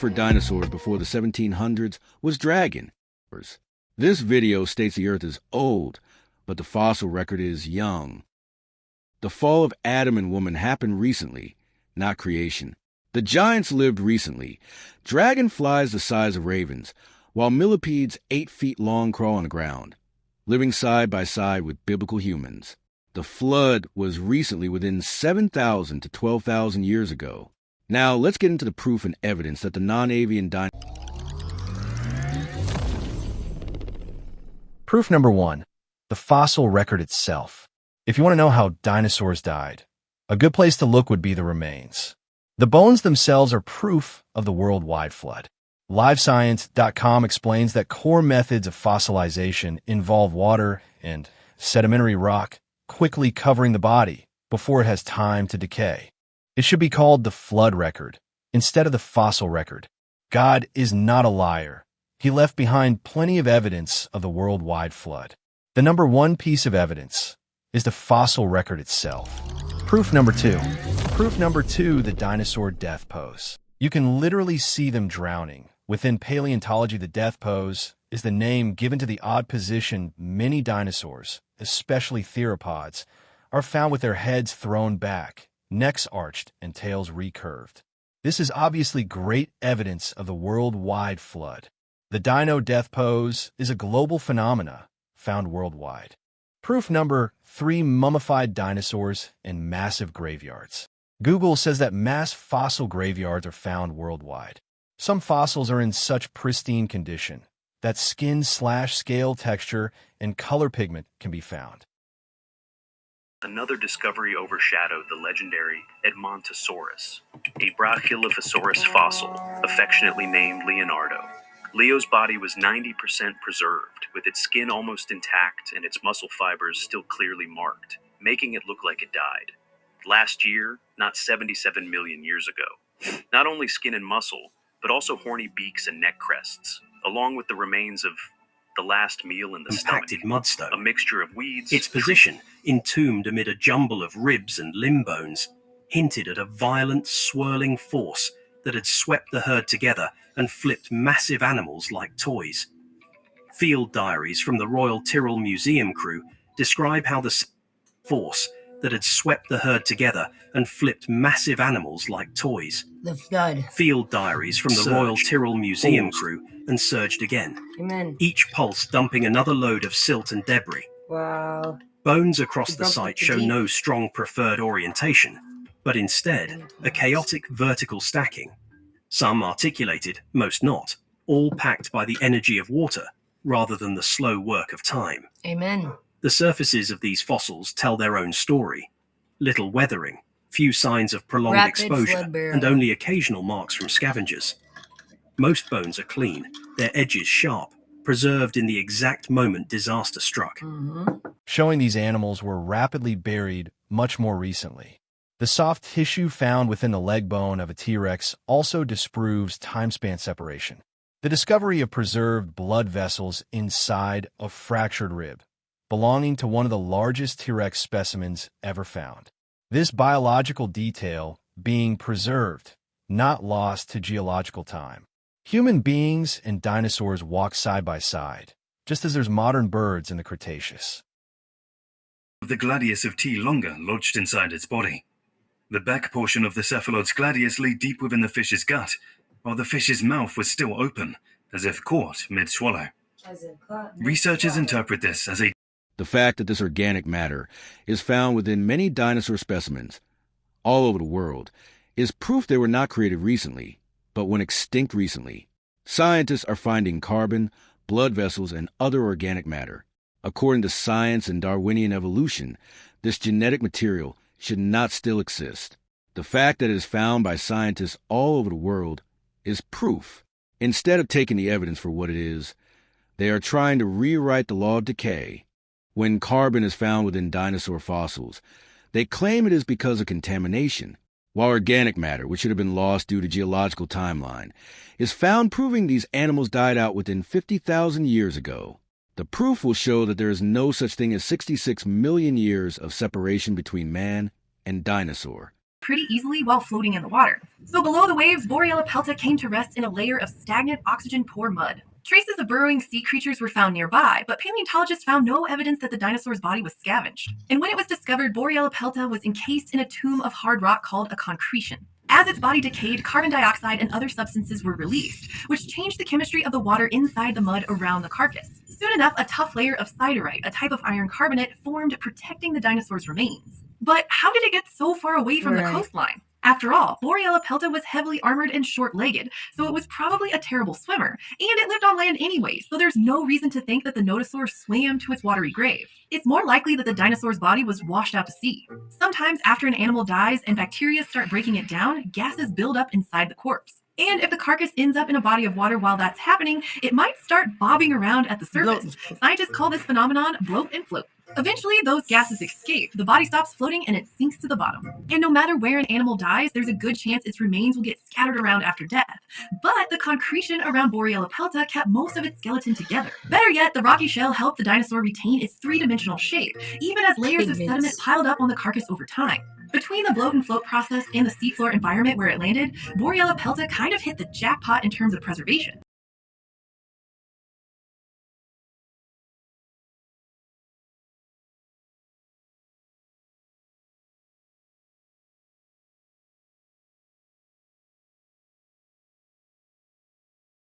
for dinosaurs before the 1700s was dragon. This video states the Earth is old, but the fossil record is young. The fall of Adam and woman happened recently, not creation. The giants lived recently. Dragonflies the size of ravens, while millipedes 8 feet long crawl on the ground, living side by side with biblical humans. The flood was recently within 7,000 to 12,000 years ago. Now, let's get into the proof and evidence that the non-avian dinosaurs. Proof number 1. The fossil record itself. If you want to know how dinosaurs died, a good place to look would be the remains. The bones themselves are proof of the worldwide flood. LiveScience.com explains that core methods of fossilization involve water and sedimentary rock quickly covering the body before it has time to decay. It should be called the flood record instead of the fossil record. God is not a liar. He left behind plenty of evidence of the worldwide flood. The number 1 piece of evidence is the fossil record itself. Proof number 2. Proof number 2, the dinosaur death pose. You can literally see them drowning. Within paleontology, the death pose is the name given to the odd position many dinosaurs, especially theropods, are found with their heads thrown back, necks arched, and tails recurved. This is obviously great evidence of the worldwide flood. The dino death pose is a global phenomena found worldwide. Proof number 3, mummified dinosaurs in massive graveyards. Google says that mass fossil graveyards are found worldwide. Some fossils are in such pristine condition that skin/scale texture and color pigment can be found. Another discovery overshadowed the legendary Edmontosaurus, a Brachylophosaurus fossil, affectionately named Leonardo. Leo's body was 90% preserved, with its skin almost intact and its muscle fibers still clearly marked, making it look like it died. Last year, not 77 million years ago. Not only skin and muscle, but also horny beaks and neck crests, along with the remains of the last meal in the compacted mudstone, a mixture of weeds. Its position, entombed amid a jumble of ribs and limb bones, hinted at a violent, swirling force that had swept the herd together and flipped massive animals like toys. Field diaries from the Royal Tyrrell Museum crew describe how the force that had swept the herd together and flipped massive animals like toys. The flood. Field diaries from the Royal Tyrrell Museum crew and surged again. Amen. Each pulse dumping another load of silt and debris. Wow. Bones across the site show no strong preferred orientation, but instead a chaotic vertical stacking. Some articulated, most not, all packed by the energy of water rather than the slow work of time. Amen. The surfaces of these fossils tell their own story. Little weathering, few signs of prolonged exposure, and only occasional marks from scavengers. Most bones are clean, their edges sharp, preserved in the exact moment disaster struck. Showing these animals were rapidly buried much more recently. The soft tissue found within the leg bone of a T-Rex also disproves time span separation. The discovery of preserved blood vessels inside a fractured rib, belonging to one of the largest T-Rex specimens ever found. This biological detail being preserved, not lost to geological time. Human beings and dinosaurs walk side by side, just as there's modern birds in the Cretaceous. The gladius of T. longa lodged inside its body. The back portion of the cephalod's gladius lay deep within the fish's gut, while the fish's mouth was still open, as if caught mid-swallow. Researchers interpret this as a The fact that this organic matter is found within many dinosaur specimens all over the world is proof they were not created recently, but went extinct recently. Scientists are finding carbon, blood vessels, and other organic matter. According to science and Darwinian evolution, this genetic material should not still exist. The fact that it is found by scientists all over the world is proof. Instead of taking the evidence for what it is, they are trying to rewrite the law of decay. When carbon is found within dinosaur fossils, they claim it is because of contamination, while organic matter, which should have been lost due to geological timeline, is found proving these animals died out within 50,000 years ago. The proof will show that there is no such thing as 66 million years of separation between man and dinosaur. pretty easily while floating in the water. So below the waves, Borealia pelta came to rest in a layer of stagnant, oxygen-poor mud. Traces of burrowing sea creatures were found nearby, but paleontologists found no evidence that the dinosaur's body was scavenged. And when it was discovered, Borealia pelta was encased in a tomb of hard rock called a concretion. As its body decayed, carbon dioxide and other substances were released, which changed the chemistry of the water inside the mud around the carcass. Soon enough, a tough layer of siderite, a type of iron carbonate, formed, protecting the dinosaur's remains. But how did it get so far away from the coastline? After all, Borealia pelta was heavily armored and short-legged, so it was probably a terrible swimmer, and it lived on land anyway, so there's no reason to think that the nodosaur swam to its watery grave. It's more likely that the dinosaur's body was washed out to sea. Sometimes after an animal dies and bacteria start breaking it down, gases build up inside the corpse. And if the carcass ends up in a body of water while that's happening, it might start bobbing around at the surface. Scientists call this phenomenon bloat and float. Eventually, those gases escape, the body stops floating, and it sinks to the bottom. And no matter where an animal dies, there's a good chance its remains will get scattered around after death. But the concretion around Borealia pelta kept most of its skeleton together. Better yet, the rocky shell helped the dinosaur retain its three-dimensional shape, even as layers of sediment piled up on the carcass over time. Between the bloat and float process and the seafloor environment where it landed, Borealia pelta kind of hit the jackpot in terms of preservation.